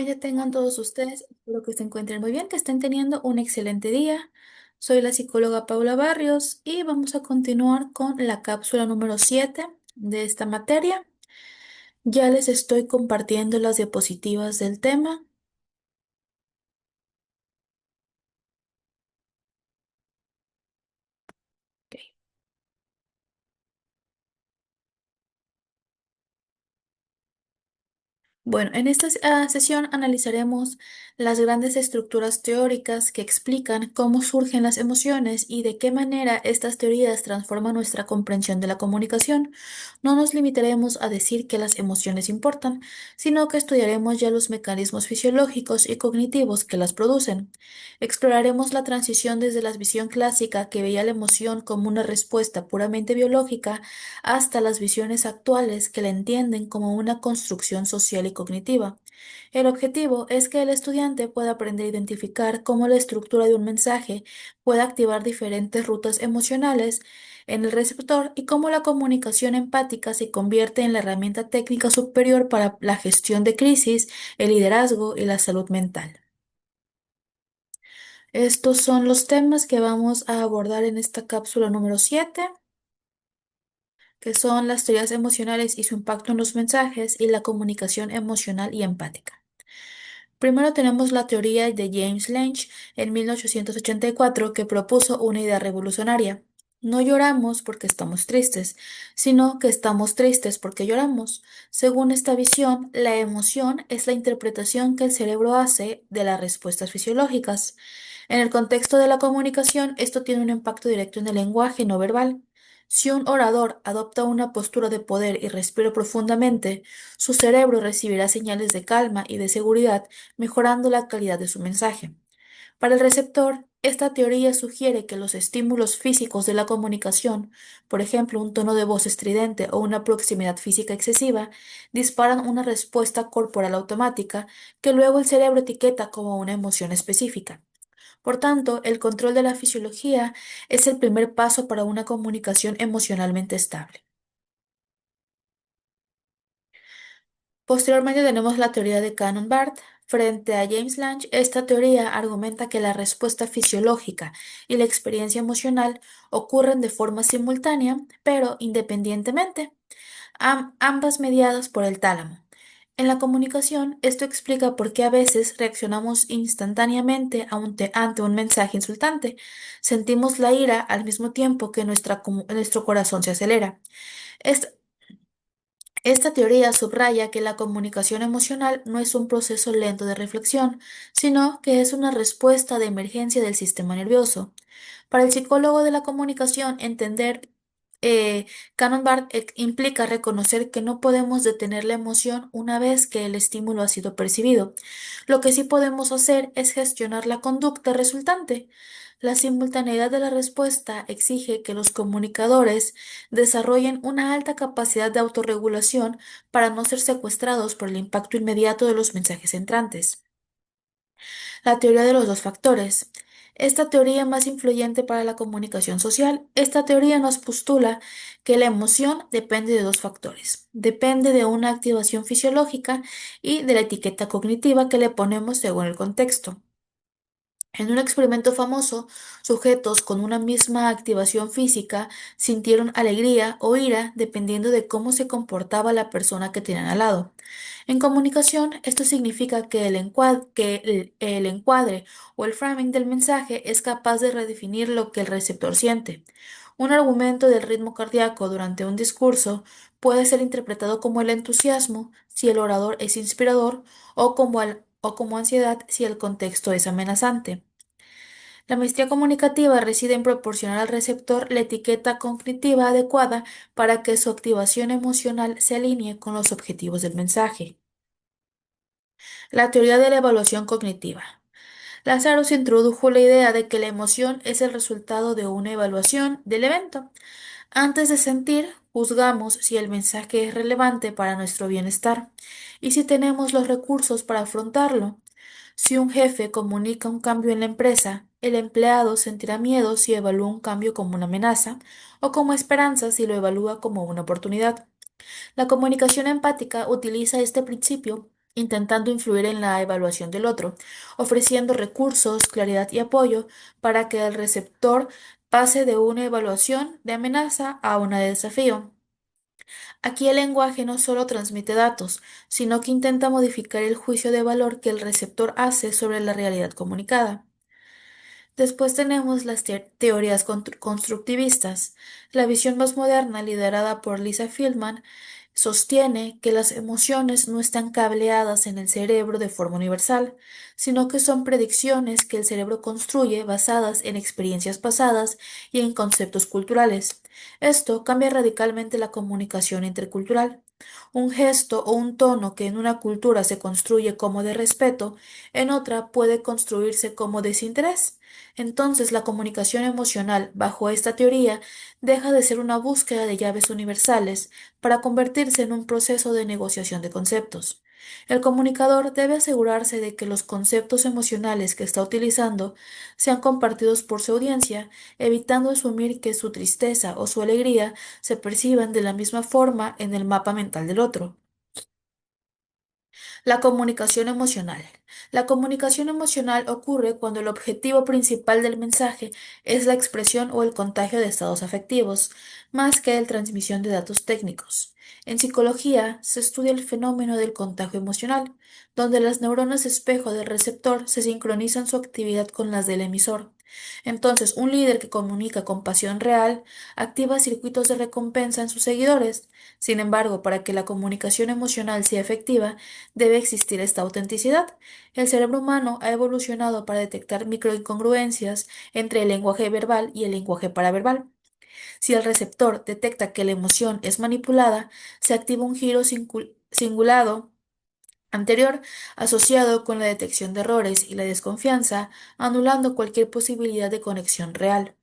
Buen día tengan todos ustedes. Espero que se encuentren muy bien, que estén teniendo un excelente día. Soy la psicóloga Paula Barrios y vamos a continuar con la cápsula número 7 de esta materia. Ya les estoy compartiendo las diapositivas del tema. Ok. Bueno, en esta sesión analizaremos las grandes estructuras teóricas que explican cómo surgen las emociones y de qué manera estas teorías transforman nuestra comprensión de la comunicación. No nos limitaremos a decir que las emociones importan, sino que estudiaremos ya los mecanismos fisiológicos y cognitivos que las producen. Exploraremos la transición desde la visión clásica que veía la emoción como una respuesta puramente biológica hasta las visiones actuales que la entienden como una construcción social y cognitiva. El objetivo es que el estudiante pueda aprender a identificar cómo la estructura de un mensaje puede activar diferentes rutas emocionales en el receptor y cómo la comunicación empática se convierte en la herramienta técnica superior para la gestión de crisis, el liderazgo y la salud mental. Estos son los temas que vamos a abordar en esta cápsula número 7, que son las teorías emocionales y su impacto en los mensajes y la comunicación emocional y empática. Primero tenemos la teoría de James Lange en 1884 que propuso una idea revolucionaria. No lloramos porque estamos tristes, sino que estamos tristes porque lloramos. Según esta visión, la emoción es la interpretación que el cerebro hace de las respuestas fisiológicas. En el contexto de la comunicación, esto tiene un impacto directo en el lenguaje no verbal. Si un orador adopta una postura de poder y respira profundamente, su cerebro recibirá señales de calma y de seguridad, mejorando la calidad de su mensaje. Para el receptor, esta teoría sugiere que los estímulos físicos de la comunicación, por ejemplo, un tono de voz estridente o una proximidad física excesiva, disparan una respuesta corporal automática que luego el cerebro etiqueta como una emoción específica. Por tanto, el control de la fisiología es el primer paso para una comunicación emocionalmente estable. Posteriormente tenemos la teoría de Cannon-Barth. Frente a James Lange, esta teoría argumenta que la respuesta fisiológica y la experiencia emocional ocurren de forma simultánea, pero independientemente, ambas mediadas por el tálamo. En la comunicación, esto explica por qué a veces reaccionamos instantáneamente ante un mensaje insultante. Sentimos la ira al mismo tiempo que nuestro corazón se acelera. Esta teoría subraya que la comunicación emocional no es un proceso lento de reflexión, sino que es una respuesta de emergencia del sistema nervioso. Para el psicólogo de la comunicación, entender Cannon-Barth implica reconocer que no podemos detener la emoción una vez que el estímulo ha sido percibido. Lo que sí podemos hacer es gestionar la conducta resultante. La simultaneidad de la respuesta exige que los comunicadores desarrollen una alta capacidad de autorregulación para no ser secuestrados por el impacto inmediato de los mensajes entrantes. La teoría de los dos factores. Esta teoría más influyente para la comunicación social. Esta teoría nos postula que la emoción depende de dos factores. Depende de una activación fisiológica y de la etiqueta cognitiva que le ponemos según el contexto. En un experimento famoso, sujetos con una misma activación física sintieron alegría o ira dependiendo de cómo se comportaba la persona que tenían al lado. En comunicación, esto significa que el encuadre o el framing del mensaje es capaz de redefinir lo que el receptor siente. Un argumento del ritmo cardíaco durante un discurso puede ser interpretado como el entusiasmo si el orador es inspirador o como ansiedad si el contexto es amenazante. La maestría comunicativa reside en proporcionar al receptor la etiqueta cognitiva adecuada para que su activación emocional se alinee con los objetivos del mensaje. La teoría de la evaluación cognitiva. Lazarus introdujo la idea de que la emoción es el resultado de una evaluación del evento. Antes de sentir, juzgamos si el mensaje es relevante para nuestro bienestar y si tenemos los recursos para afrontarlo. Si un jefe comunica un cambio en la empresa, el empleado sentirá miedo si evalúa un cambio como una amenaza o como esperanza si lo evalúa como una oportunidad. La comunicación empática utiliza este principio intentando influir en la evaluación del otro, ofreciendo recursos, claridad y apoyo para que el receptor pase de una evaluación de amenaza a una de desafío. Aquí el lenguaje no solo transmite datos, sino que intenta modificar el juicio de valor que el receptor hace sobre la realidad comunicada. Después tenemos las teorías constructivistas. La visión más moderna, liderada por Lisa Feldman, sostiene que las emociones no están cableadas en el cerebro de forma universal, sino que son predicciones que el cerebro construye basadas en experiencias pasadas y en conceptos culturales. Esto cambia radicalmente la comunicación intercultural. Un gesto o un tono que en una cultura se construye como de respeto, en otra puede construirse como desinterés. Entonces, la comunicación emocional, bajo esta teoría, deja de ser una búsqueda de llaves universales para convertirse en un proceso de negociación de conceptos. El comunicador debe asegurarse de que los conceptos emocionales que está utilizando sean compartidos por su audiencia, evitando asumir que su tristeza o su alegría se perciban de la misma forma en el mapa mental del otro. La comunicación emocional. La comunicación emocional ocurre cuando el objetivo principal del mensaje es la expresión o el contagio de estados afectivos, más que la transmisión de datos técnicos. En psicología se estudia el fenómeno del contagio emocional, donde las neuronas espejo del receptor se sincronizan su actividad con las del emisor. Entonces, un líder que comunica con pasión real activa circuitos de recompensa en sus seguidores. Sin embargo, para que la comunicación emocional sea efectiva, debe existir esta autenticidad. El cerebro humano ha evolucionado para detectar microincongruencias entre el lenguaje verbal y el lenguaje paraverbal. Si el receptor detecta que la emoción es manipulada, se activa un giro cingulado anterior asociado con la detección de errores y la desconfianza, anulando cualquier posibilidad de conexión real.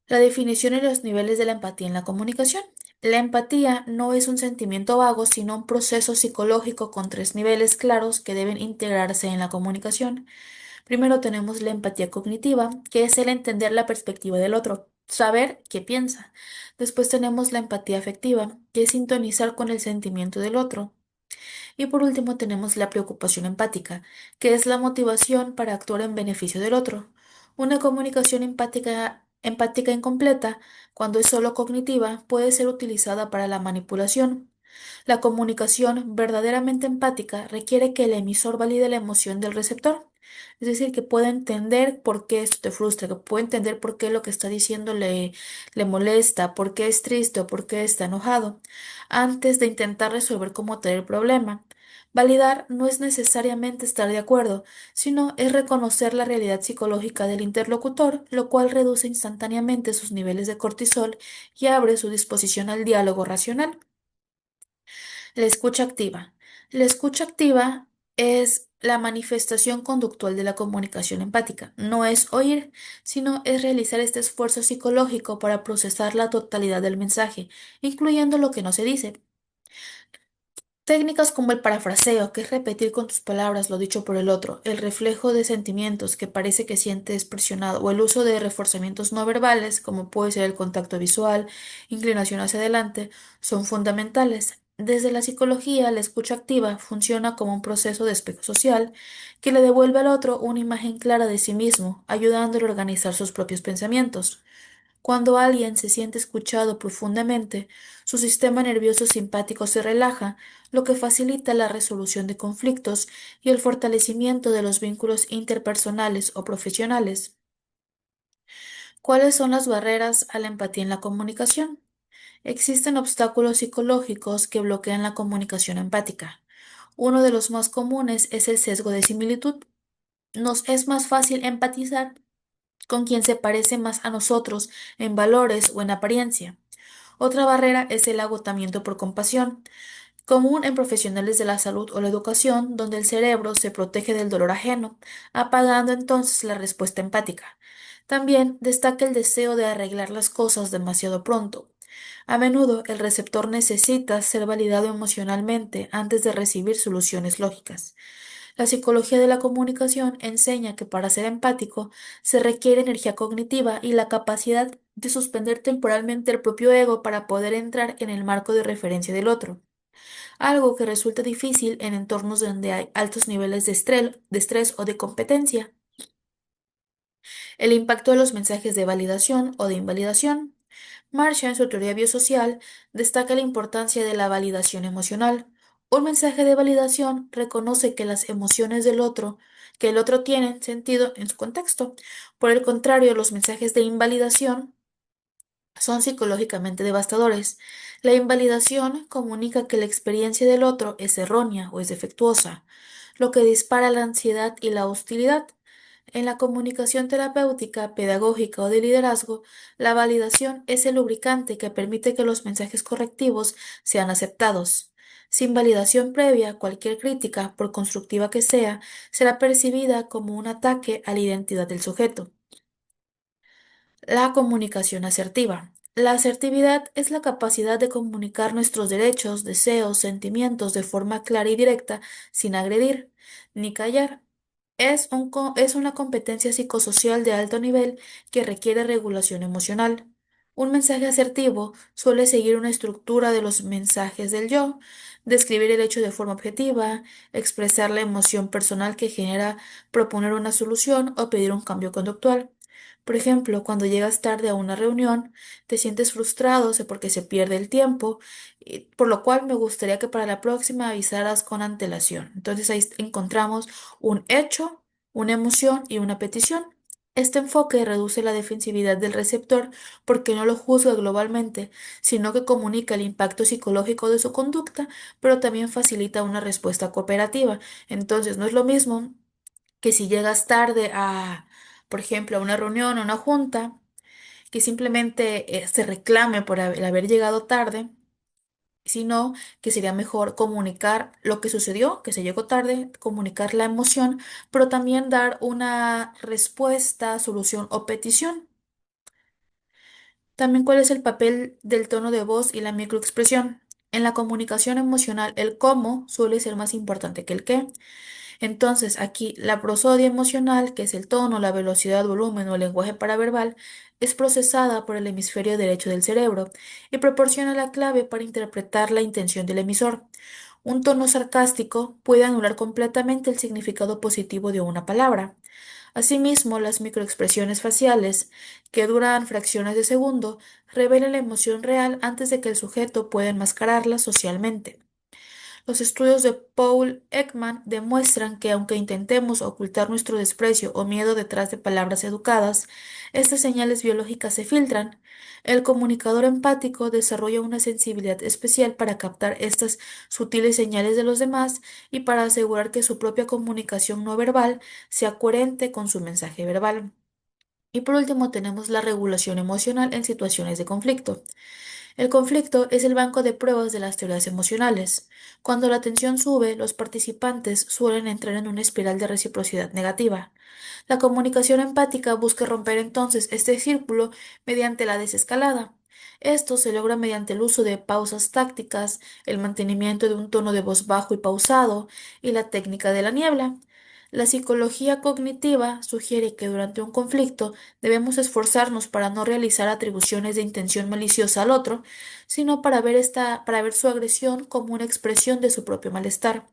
La definición y los niveles de la empatía en la comunicación. La empatía no es un sentimiento vago, sino un proceso psicológico con tres niveles claros que deben integrarse en la comunicación. Primero tenemos la empatía cognitiva, que es el entender la perspectiva del otro, saber qué piensa. Después tenemos la empatía afectiva, que es sintonizar con el sentimiento del otro. Y por último tenemos la preocupación empática, que es la motivación para actuar en beneficio del otro. Una comunicación empática incompleta, cuando es solo cognitiva, puede ser utilizada para la manipulación. La comunicación verdaderamente empática requiere que el emisor valide la emoción del receptor, es decir, que pueda entender por qué esto te frustra, que pueda entender por qué lo que está diciendo le molesta, por qué es triste o por qué está enojado, antes de intentar resolver cómo tal el problema. Validar no es necesariamente estar de acuerdo, sino es reconocer la realidad psicológica del interlocutor, lo cual reduce instantáneamente sus niveles de cortisol y abre su disposición al diálogo racional. La escucha activa. La escucha activa es la manifestación conductual de la comunicación empática. No es oír, sino es realizar este esfuerzo psicológico para procesar la totalidad del mensaje, incluyendo lo que no se dice. Técnicas como el parafraseo, que es repetir con tus palabras lo dicho por el otro, el reflejo de sentimientos que parece que sientes presionado, o el uso de reforzamientos no verbales, como puede ser el contacto visual, inclinación hacia adelante, son fundamentales. Desde la psicología, la escucha activa funciona como un proceso de espejo social que le devuelve al otro una imagen clara de sí mismo, ayudándole a organizar sus propios pensamientos. Cuando alguien se siente escuchado profundamente, su sistema nervioso simpático se relaja, lo que facilita la resolución de conflictos y el fortalecimiento de los vínculos interpersonales o profesionales. ¿Cuáles son las barreras a la empatía en la comunicación? Existen obstáculos psicológicos que bloquean la comunicación empática. Uno de los más comunes es el sesgo de similitud. Nos es más fácil empatizar con quien se parece más a nosotros en valores o en apariencia. Otra barrera es el agotamiento por compasión, común en profesionales de la salud o la educación, donde el cerebro se protege del dolor ajeno, apagando entonces la respuesta empática. También destaca el deseo de arreglar las cosas demasiado pronto. A menudo el receptor necesita ser validado emocionalmente antes de recibir soluciones lógicas. La psicología de la comunicación enseña que para ser empático se requiere energía cognitiva y la capacidad de suspender temporalmente el propio ego para poder entrar en el marco de referencia del otro. algo que resulta difícil en entornos donde hay altos niveles de estrés o de competencia. El impacto de los mensajes de validación o de invalidación. Marshall, en su teoría biosocial, destaca la importancia de la validación emocional. Un mensaje de validación reconoce que las emociones que el otro tienen sentido en su contexto. Por el contrario, los mensajes de invalidación son psicológicamente devastadores. La invalidación comunica que la experiencia del otro es errónea o es defectuosa, lo que dispara la ansiedad y la hostilidad. En la comunicación terapéutica, pedagógica o de liderazgo, la validación es el lubricante que permite que los mensajes correctivos sean aceptados. Sin validación previa, cualquier crítica, por constructiva que sea, será percibida como un ataque a la identidad del sujeto. La comunicación asertiva. La asertividad es la capacidad de comunicar nuestros derechos, deseos, sentimientos de forma clara y directa, sin agredir ni callar. Es una competencia psicosocial de alto nivel que requiere regulación emocional. Un mensaje asertivo suele seguir una estructura de los mensajes del yo, describir el hecho de forma objetiva, expresar la emoción personal que genera proponer una solución o pedir un cambio conductual. Por ejemplo, cuando llegas tarde a una reunión, te sientes frustrado porque se pierde el tiempo, por lo cual me gustaría que para la próxima avisaras con antelación. Entonces ahí encontramos un hecho, una emoción y una petición. Este enfoque reduce la defensividad del receptor porque no lo juzga globalmente, sino que comunica el impacto psicológico de su conducta, pero también facilita una respuesta cooperativa. Entonces no es lo mismo que si llegas tarde por ejemplo, a una reunión o una junta, que simplemente se reclame por el haber llegado tarde, sino que sería mejor comunicar lo que sucedió, que se llegó tarde, comunicar la emoción, pero también dar una respuesta, solución o petición. También cuál es el papel del tono de voz y la microexpresión. En la comunicación emocional, el cómo suele ser más importante que el qué. Entonces, aquí la prosodia emocional, que es el tono, la velocidad, volumen o el lenguaje paraverbal, es procesada por el hemisferio derecho del cerebro y proporciona la clave para interpretar la intención del emisor. Un tono sarcástico puede anular completamente el significado positivo de una palabra. Asimismo, las microexpresiones faciales, que duran fracciones de segundo, revelan la emoción real antes de que el sujeto pueda enmascararla socialmente. Los estudios de Paul Ekman demuestran que aunque intentemos ocultar nuestro desprecio o miedo detrás de palabras educadas, estas señales biológicas se filtran. El comunicador empático desarrolla una sensibilidad especial para captar estas sutiles señales de los demás y para asegurar que su propia comunicación no verbal sea coherente con su mensaje verbal. Y por último tenemos la regulación emocional en situaciones de conflicto. El conflicto es el banco de pruebas de las teorías emocionales. Cuando la tensión sube, los participantes suelen entrar en una espiral de reciprocidad negativa. La comunicación empática busca romper entonces este círculo mediante la desescalada. Esto se logra mediante el uso de pausas tácticas, el mantenimiento de un tono de voz bajo y pausado y la técnica de la niebla. La psicología cognitiva sugiere que durante un conflicto debemos esforzarnos para no realizar atribuciones de intención maliciosa al otro, sino para ver su agresión como una expresión de su propio malestar.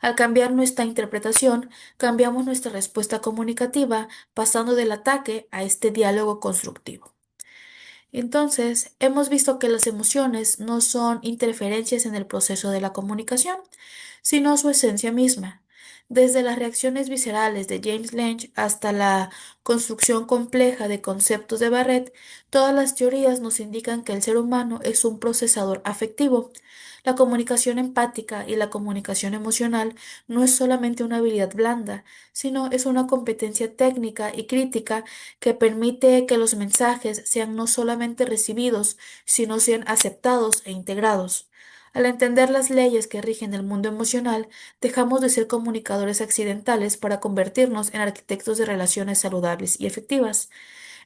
Al cambiar nuestra interpretación, cambiamos nuestra respuesta comunicativa, pasando del ataque a este diálogo constructivo. Entonces, hemos visto que las emociones no son interferencias en el proceso de la comunicación, sino su esencia misma. Desde las reacciones viscerales de James Lange hasta la construcción compleja de conceptos de Barrett, todas las teorías nos indican que el ser humano es un procesador afectivo. La comunicación empática y la comunicación emocional no es solamente una habilidad blanda, sino es una competencia técnica y crítica que permite que los mensajes sean no solamente recibidos, sino sean aceptados e integrados. Al entender las leyes que rigen el mundo emocional, dejamos de ser comunicadores accidentales para convertirnos en arquitectos de relaciones saludables y efectivas.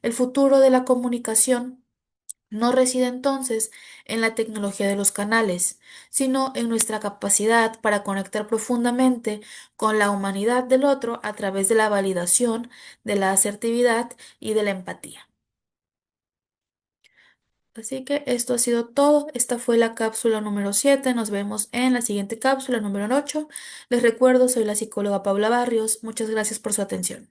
El futuro de la comunicación no reside entonces en la tecnología de los canales, sino en nuestra capacidad para conectar profundamente con la humanidad del otro a través de la validación, de la asertividad y de la empatía. Así que esto ha sido todo. Esta fue la cápsula número 7. Nos vemos en la siguiente cápsula número 8. Les recuerdo, soy la psicóloga Paula Barrios. Muchas gracias por su atención.